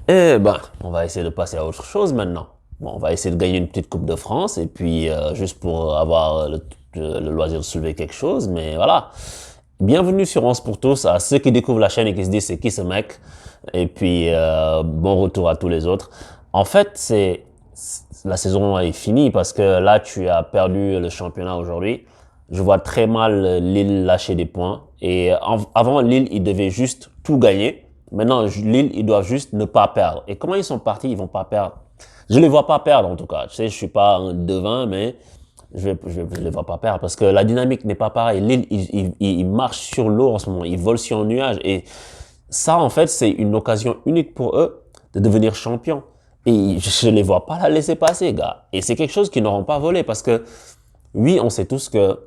Eh ben, on va essayer de passer à autre chose maintenant. Bon, on va essayer de gagner une petite Coupe de France et puis juste pour avoir le loisir de soulever quelque chose. Mais voilà. Bienvenue sur 11 pour tous, à ceux qui découvrent la chaîne et qui se disent c'est qui ce mec. Et puis bon retour à tous les autres. En fait, la saison est finie parce que là tu as perdu le championnat aujourd'hui. Je vois très mal Lille lâcher des points. Et avant Lille, ils devaient juste tout gagner. Maintenant, Lille, ils doivent juste ne pas perdre. Et comment ils sont partis, ils vont pas perdre. Je les vois pas perdre en tout cas. Tu sais, je suis pas un devin, mais je les vois pas perdre parce que la dynamique n'est pas pareille. Lille, ils marchent sur l'eau en ce moment, ils volent sur un nuage. Et ça, en fait, c'est une occasion unique pour eux de devenir champions. Et je les vois pas la laisser passer, gars. Et c'est quelque chose qu'ils n'auront pas volé parce que, oui, on sait tous que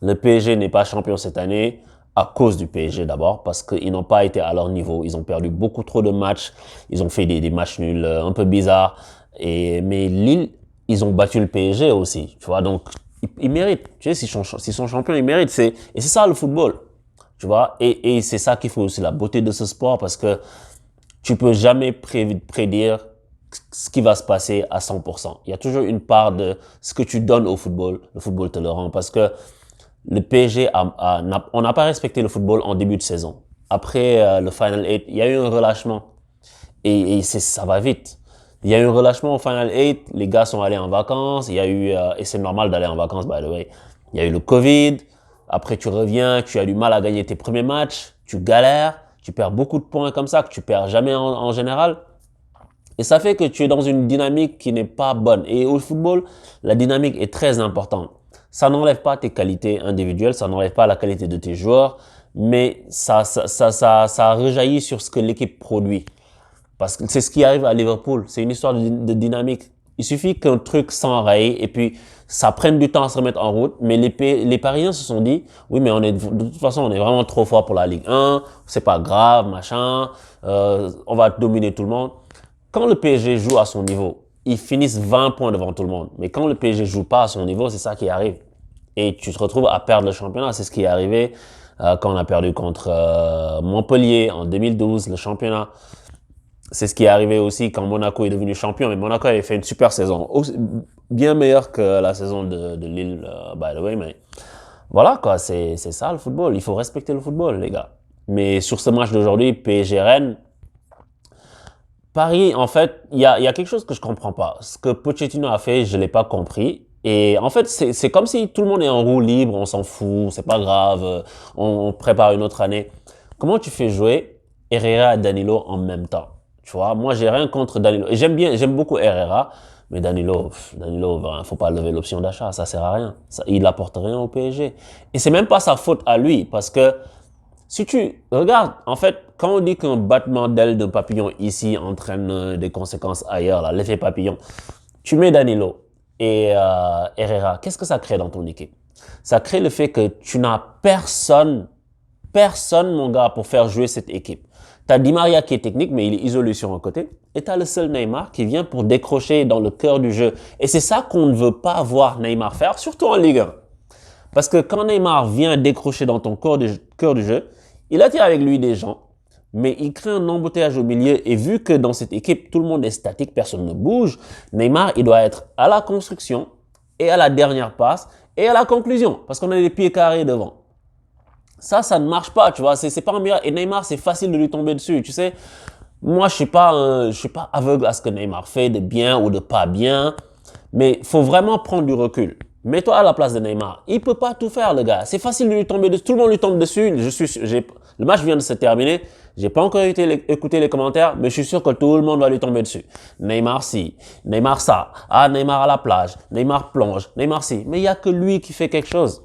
le PSG n'est pas champion cette année à cause du PSG d'abord, parce qu'ils n'ont pas été à leur niveau. Ils ont perdu beaucoup trop de matchs. Ils ont fait des matchs nuls un peu bizarres. Mais Lille, ils ont battu le PSG aussi. Tu vois, donc ils méritent. Tu sais, s'ils sont champions, ils méritent. Et c'est ça le football. Tu vois, et c'est ça qui fait aussi la beauté de ce sport, parce que tu peux jamais prédire ce qui va se passer à 100%. Il y a toujours une part de ce que tu donnes au football. Le football te le rend, parce que le PSG on n'a pas respecté le football en début de saison. Après le Final 8, il y a eu un relâchement et ça va vite. Il y a eu un relâchement au Final 8, les gars sont allés en vacances, il y a eu, et c'est normal d'aller en vacances, by the way. Il y a eu le Covid, après tu reviens, tu as du mal à gagner tes premiers matchs, tu galères, tu perds beaucoup de points comme ça que tu perds jamais en général. Et ça fait que tu es dans une dynamique qui n'est pas bonne. Et au football, la dynamique est très importante. Ça n'enlève pas tes qualités individuelles, ça n'enlève pas la qualité de tes joueurs, mais ça rejaillit sur ce que l'équipe produit. Parce que c'est ce qui arrive à Liverpool. C'est une histoire de dynamique. Il suffit qu'un truc s'enraye et puis ça prenne du temps à se remettre en route. Mais les Parisiens se sont dit, oui, mais de toute façon, on est vraiment trop fort pour la Ligue 1. C'est pas grave, machin. On va dominer tout le monde. Quand le PSG joue à son niveau, ils finissent 20 points devant tout le monde. Mais quand le PSG joue pas à son niveau, c'est ça qui arrive. Et tu te retrouves à perdre le championnat. C'est ce qui est arrivé quand on a perdu contre Montpellier en 2012, le championnat. C'est ce qui est arrivé aussi quand Monaco est devenu champion. Mais Monaco avait fait une super saison. Bien meilleure que la saison de Lille, by the way. Mais voilà, quoi. C'est ça le football. Il faut respecter le football, les gars. Mais sur ce match d'aujourd'hui, PSG-Rennes, Paris, en fait, il y a quelque chose que je comprends pas. Ce que Pochettino a fait, je l'ai pas compris. Et en fait, c'est comme si tout le monde est en roue libre, on s'en fout, c'est pas grave, on prépare une autre année. Comment tu fais jouer Herrera et Danilo en même temps? Tu vois, moi, j'ai rien contre Danilo. Et j'aime beaucoup Herrera, mais Danilo, ben, faut pas lever l'option d'achat, ça sert à rien. Ça, il apporte rien au PSG. Et c'est même pas sa faute à lui, parce que si tu regardes, en fait, quand on dit qu'un battement d'aile de papillon ici entraîne des conséquences ailleurs, là, l'effet papillon, tu mets Danilo et Herrera, qu'est-ce que ça crée dans ton équipe? Ça crée le fait que tu n'as personne, mon gars, pour faire jouer cette équipe. T'as Di Maria qui est technique, mais il est isolé sur un côté. Et t'as le seul Neymar qui vient pour décrocher dans le cœur du jeu. Et c'est ça qu'on ne veut pas voir Neymar faire, surtout en Ligue 1. Parce que quand Neymar vient décrocher dans ton cœur du jeu, il attire avec lui des gens, mais il crée un embouteillage au milieu. Et vu que dans cette équipe, tout le monde est statique, personne ne bouge, Neymar, il doit être à la construction et à la dernière passe et à la conclusion, parce qu'on a les pieds carrés devant. Ça ne marche pas, tu vois. C'est pas un miracle. Et Neymar, c'est facile de lui tomber dessus, tu sais. Moi, je suis pas aveugle à ce que Neymar fait de bien ou de pas bien, mais faut vraiment prendre du recul. Mets-toi à la place de Neymar. Il peut pas tout faire, le gars. C'est facile de lui tomber dessus. Tout le monde lui tombe dessus. Le match vient de se terminer. J'ai pas encore écouté les commentaires, mais je suis sûr que tout le monde va lui tomber dessus. Neymar si, Neymar ça. Ah, Neymar à la plage. Neymar plonge. Neymar si. Mais il y a que lui qui fait quelque chose.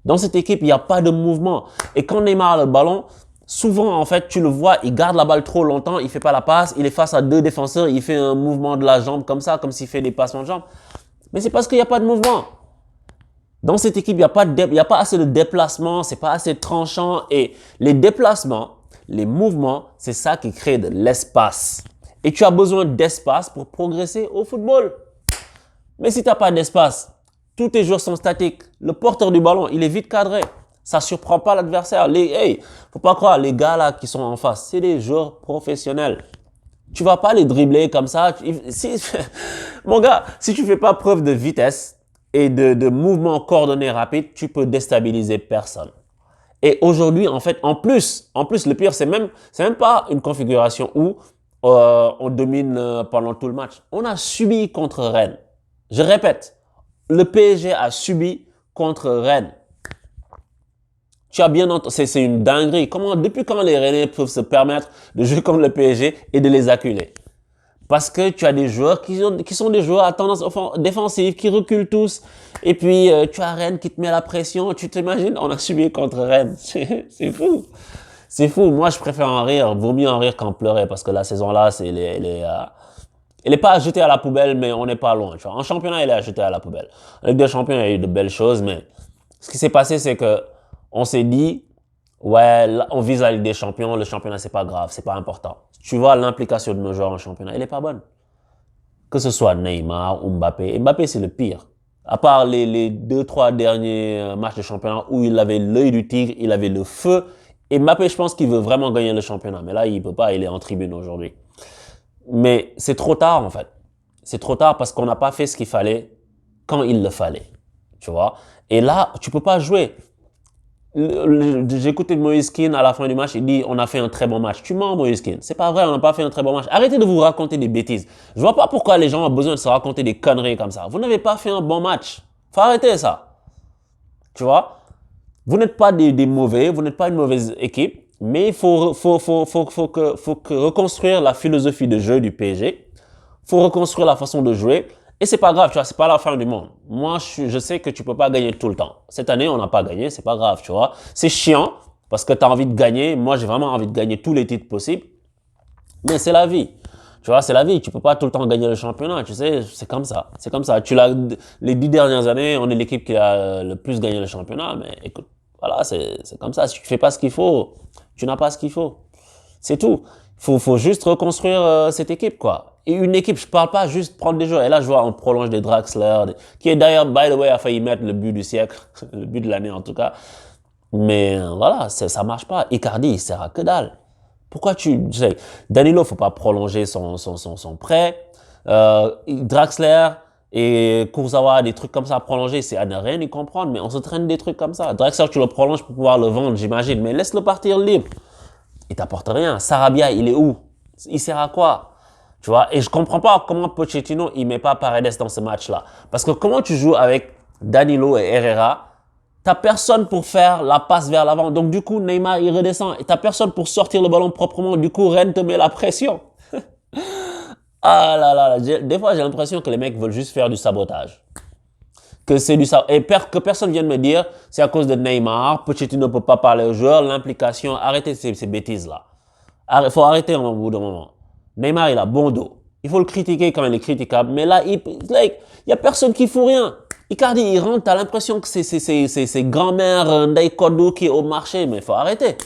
Dans cette équipe, il n'y a pas de mouvement. Et quand Neymar a le ballon, souvent, en fait, tu le vois, il garde la balle trop longtemps, il fait pas la passe, il est face à deux défenseurs, il fait un mouvement de la jambe comme ça, comme s'il fait des passements de jambes. Mais c'est parce qu'il n'y a pas de mouvement. Dans cette équipe, il y a pas assez de déplacements, c'est pas assez tranchant. Et les déplacements, les mouvements, c'est ça qui crée de l'espace. Et tu as besoin d'espace pour progresser au football. Mais si tu n'as pas d'espace, tous tes joueurs sont statiques. Le porteur du ballon, il est vite cadré. Ça surprend pas l'adversaire. Faut pas croire, les gars là qui sont en face, c'est des joueurs professionnels. Tu vas pas les dribbler comme ça. Mon gars, si tu fais pas preuve de vitesse et de mouvement coordonné rapide, tu peux déstabiliser personne. Et aujourd'hui, en fait, en plus, le pire, c'est même pas une configuration où on domine pendant tout le match. On a subi contre Rennes. Je répète, le PSG a subi contre Rennes. Tu as bien entendu, c'est une dinguerie. Depuis quand les Rennais peuvent se permettre de jouer contre le PSG et de les acculer? Parce que tu as des joueurs qui sont des joueurs à tendance défensive, qui reculent tous. Et puis, tu as Rennes qui te met la pression. Tu t'imagines, on a subi contre Rennes. C'est fou. C'est fou. Moi, je préfère en rire. Vaut mieux en rire qu'en pleurer. Parce que la saison-là, elle est pas à jeter à la poubelle, mais on n'est pas loin. Tu vois. En championnat, elle est à jeter à la poubelle. En Ligue des Champions, il y a eu de belles choses, mais ce qui s'est passé, c'est que on s'est dit, ouais, là, on vise la Ligue des Champions, le championnat, c'est pas grave, c'est pas important. Tu vois, l'implication de nos joueurs en championnat, elle est pas bonne. Que ce soit Neymar ou Mbappé. Mbappé, c'est le pire. À part les 2-3 derniers matchs de championnat où il avait l'œil du tigre, il avait le feu. Et Mbappé, je pense qu'il veut vraiment gagner le championnat. Mais là, il peut pas, il est en tribune aujourd'hui. Mais c'est trop tard, en fait. C'est trop tard parce qu'on n'a pas fait ce qu'il fallait quand il le fallait. Tu vois? Et là, tu peux pas jouer. J'ai écouté Moïse Kean à la fin du match, il dit on a fait un très bon match. Tu mens, Moïse Kean. C'est pas vrai, on n'a pas fait un très bon match. Arrêtez de vous raconter des bêtises. Je vois pas pourquoi les gens ont besoin de se raconter des conneries comme ça. Vous n'avez pas fait un bon match. Faut arrêter ça. Tu vois? Vous n'êtes pas des mauvais, vous n'êtes pas une mauvaise équipe, mais il faut reconstruire la philosophie de jeu du PSG. Faut reconstruire la façon de jouer. Et c'est pas grave, tu vois, c'est pas la fin du monde. Moi, je sais que tu peux pas gagner tout le temps. Cette année, on n'a pas gagné, c'est pas grave, tu vois. C'est chiant parce que tu as envie de gagner. Moi, j'ai vraiment envie de gagner tous les titres possibles. Mais c'est la vie. Tu vois, c'est la vie. Tu peux pas tout le temps gagner le championnat, tu sais, c'est comme ça. C'est comme ça. Les 10 dernières années, on est l'équipe qui a le plus gagné le championnat. Mais écoute, voilà, c'est comme ça. Si tu fais pas ce qu'il faut, tu n'as pas ce qu'il faut. C'est tout. Faut juste reconstruire cette équipe, quoi. Et une équipe, je parle pas juste prendre des joueurs. Et là, je vois, on prolonge des Draxler, qui est d'ailleurs, by the way, a failli mettre le but du siècle, le but de l'année en tout cas. Mais voilà, ça marche pas. Icardi, il sert à que dalle. Pourquoi tu sais, Danilo, faut pas prolonger son prêt. Draxler et Kurzawa, des trucs comme ça à prolonger, c'est à ne rien y comprendre. Mais on se traîne des trucs comme ça. Draxler, tu le prolonges pour pouvoir le vendre, j'imagine. Mais laisse-le partir libre. Il t'apporte rien. Sarabia, il est où? Il sert à quoi? Tu vois? Et je comprends pas comment Pochettino, il met pas Paredes dans ce match-là. Parce que comment tu joues avec Danilo et Herrera, t'as personne pour faire la passe vers l'avant. Donc, du coup, Neymar, il redescend. Et t'as personne pour sortir le ballon proprement. Du coup, Rennes te met la pression. Ah là là, des fois, j'ai l'impression que les mecs veulent juste faire du sabotage. Que c'est du sabotage. Et que personne vienne me dire, c'est à cause de Neymar, Pochettino ne peut pas parler aux joueurs, l'implication. Arrêtez ces bêtises-là. Faut arrêter au bout d'un moment. Neymar, il a bon dos. Il faut le critiquer quand il est critiquable. Mais là, il y a personne qui fout rien. Icardi, il rentre, t'as l'impression que c'est grand-mère Ndeye Kodou qui est au marché. Mais faut arrêter.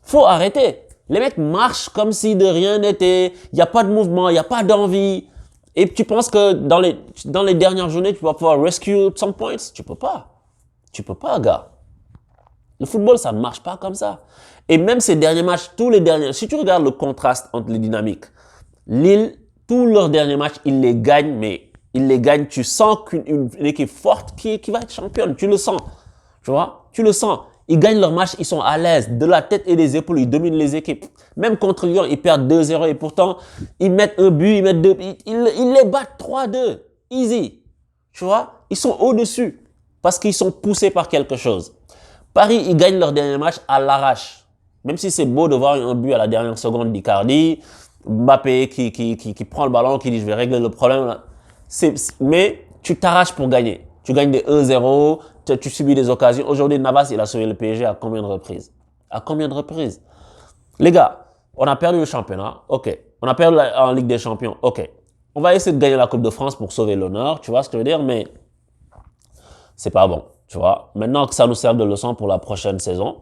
Faut arrêter. Les mecs marchent comme si de rien n'était. Il n'y a pas de mouvement, il n'y a pas d'envie. Et tu penses que dans les dernières journées, tu vas pouvoir rescue some points? Tu peux pas. Tu peux pas, gars. Le football, ça ne marche pas comme ça. Et même ces derniers matchs, tous les derniers, si tu regardes le contraste entre les dynamiques, Lille, tous leurs derniers matchs, ils les gagnent, mais ils les gagnent. Tu sens qu'une équipe forte qui va être championne. Tu le sens. Tu vois? Tu le sens. Ils gagnent leur match, ils sont à l'aise. De la tête et des épaules, ils dominent les équipes. Même contre Lyon, ils perdent 2-0 et pourtant, ils mettent un but, ils mettent deux, ils les battent 3-2. Easy. Tu vois? Ils sont au-dessus parce qu'ils sont poussés par quelque chose. Paris, ils gagnent leur dernier match à l'arrache. Même si c'est beau de voir un but à la dernière seconde d'Icardi, Mbappé qui prend le ballon, qui dit je vais régler le problème. Mais tu t'arraches pour gagner. Tu gagnes des 1-0, tu subis des occasions. Aujourd'hui, Navas, il a sauvé le PSG à combien de reprises? À combien de reprises? Les gars, on a perdu le championnat, ok. On a perdu en Ligue des Champions, ok. On va essayer de gagner la Coupe de France pour sauver l'honneur, tu vois ce que je veux dire, mais c'est pas bon, tu vois. Maintenant que ça nous sert de leçon pour la prochaine saison,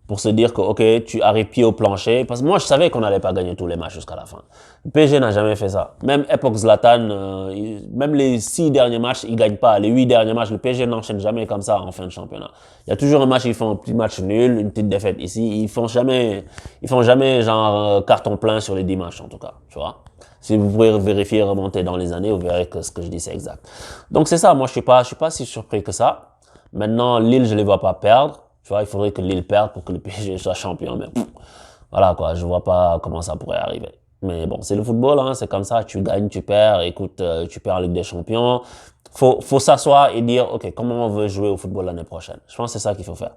pour se dire que, ok, tu arrives pied au plancher. Parce que moi, je savais qu'on n'allait pas gagner tous les matchs jusqu'à la fin. Le PSG n'a jamais fait ça. Même époque Zlatan, même les 6 derniers matchs, ils gagnent pas. Les 8 derniers matchs, le PSG n'enchaîne jamais comme ça en fin de championnat. Il y a toujours un match, ils font un petit match nul, une petite défaite ici. Ils font jamais genre carton plein sur les 10 matchs en tout cas, tu vois. Si vous pouvez vérifier, remonter dans les années, vous verrez que ce que je dis c'est exact. Donc c'est ça, moi je suis pas si surpris que ça. Maintenant, Lille, je les vois pas perdre. Tu vois, il faudrait que Lille perde pour que le PSG soit champion, mais voilà quoi, je vois pas comment ça pourrait arriver. Mais bon, c'est le football, hein, c'est comme ça, tu gagnes, tu perds, écoute, tu perds en Ligue des Champions. Faut s'asseoir et dire, ok, comment on veut jouer au football l'année prochaine. Je pense que c'est ça qu'il faut faire.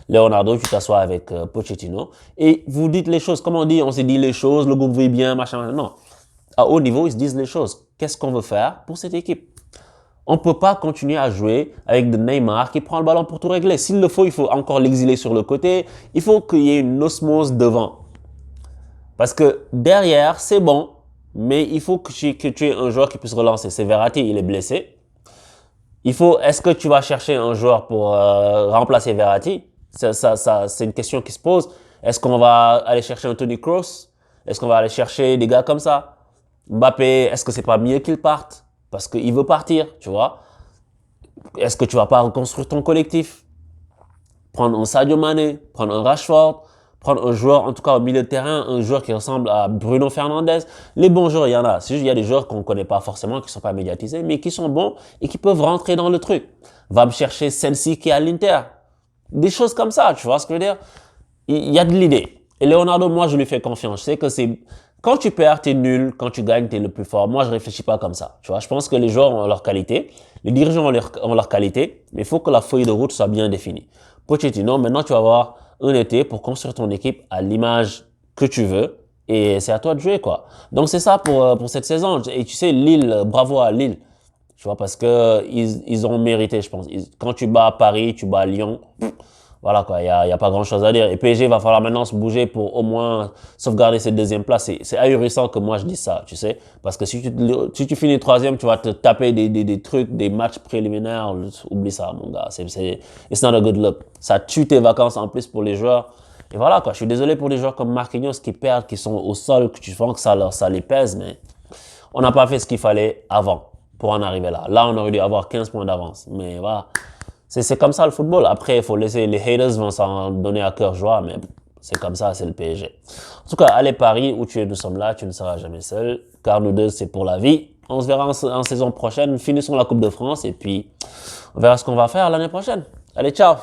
Leonardo, tu t'assois avec Pochettino et vous dites les choses. Comme on dit, on s'est dit les choses, le groupe vit bien, machin. Non, à haut niveau, ils se disent les choses. Qu'est-ce qu'on veut faire pour cette équipe? On ne peut pas continuer à jouer avec de Neymar qui prend le ballon pour tout régler. S'il le faut, il faut encore l'exiler sur le côté. Il faut qu'il y ait une osmose devant. Parce que derrière, c'est bon, mais il faut que tu aies un joueur qui puisse relancer. C'est Verratti, il est blessé. Est-ce que tu vas chercher un joueur pour remplacer Verratti? C'est une question qui se pose. Est-ce qu'on va aller chercher un Toni Kroos? Est-ce qu'on va aller chercher des gars comme ça? Mbappé, est-ce que c'est pas mieux qu'il parte? Parce qu'il veut partir, tu vois. Est-ce que tu vas pas reconstruire ton collectif? Prendre un Sadio Mané, prendre un Rashford, prendre un joueur, en tout cas au milieu de terrain, un joueur qui ressemble à Bruno Fernandes. Les bons joueurs, il y en a. C'est juste, il y a des joueurs qu'on connaît pas forcément, qui sont pas médiatisés, mais qui sont bons et qui peuvent rentrer dans le truc. Va me chercher celle-ci qui est à l'Inter. Des choses comme ça, tu vois ce que je veux dire? Il y a de l'idée. Et Leonardo, moi, je lui fais confiance. Je sais que quand tu perds, t'es nul. Quand tu gagnes, t'es le plus fort. Moi, je réfléchis pas comme ça. Tu vois, je pense que les joueurs ont leur qualité. Les dirigeants ont leur qualité. Mais il faut que la feuille de route soit bien définie. Pochettino, maintenant, tu vas avoir un été pour construire ton équipe à l'image que tu veux. Et c'est à toi de jouer, quoi. Donc, c'est ça pour cette saison. Et tu sais, Lille, bravo à Lille. Tu vois, parce que ils ont mérité, je pense. Quand tu bats Paris, tu bats Lyon. Voilà quoi, il y a pas grand chose à dire. Et PSG va falloir maintenant se bouger pour au moins sauvegarder cette deuxième place. C'est ahurissant que moi je dise ça, tu sais. Parce que si tu finis troisième, tu vas te taper des trucs, des matchs préliminaires. Oublie ça, mon gars. It's not a good look. Ça tue tes vacances en plus pour les joueurs. Et voilà quoi, je suis désolé pour les joueurs comme Marquinhos qui perdent, qui sont au sol, que tu sens que ça les pèse, mais on n'a pas fait ce qu'il fallait avant pour en arriver là. Là, on aurait dû avoir 15 points d'avance. Mais voilà. C'est comme ça le football. Après, il faut laisser, les haters vont s'en donner à cœur joie, mais c'est comme ça, c'est le PSG. En tout cas, allez Paris, où tu es, nous sommes là, tu ne seras jamais seul, car nous deux, c'est pour la vie. On se verra en saison prochaine, finissons la Coupe de France, et puis on verra ce qu'on va faire l'année prochaine. Allez, ciao!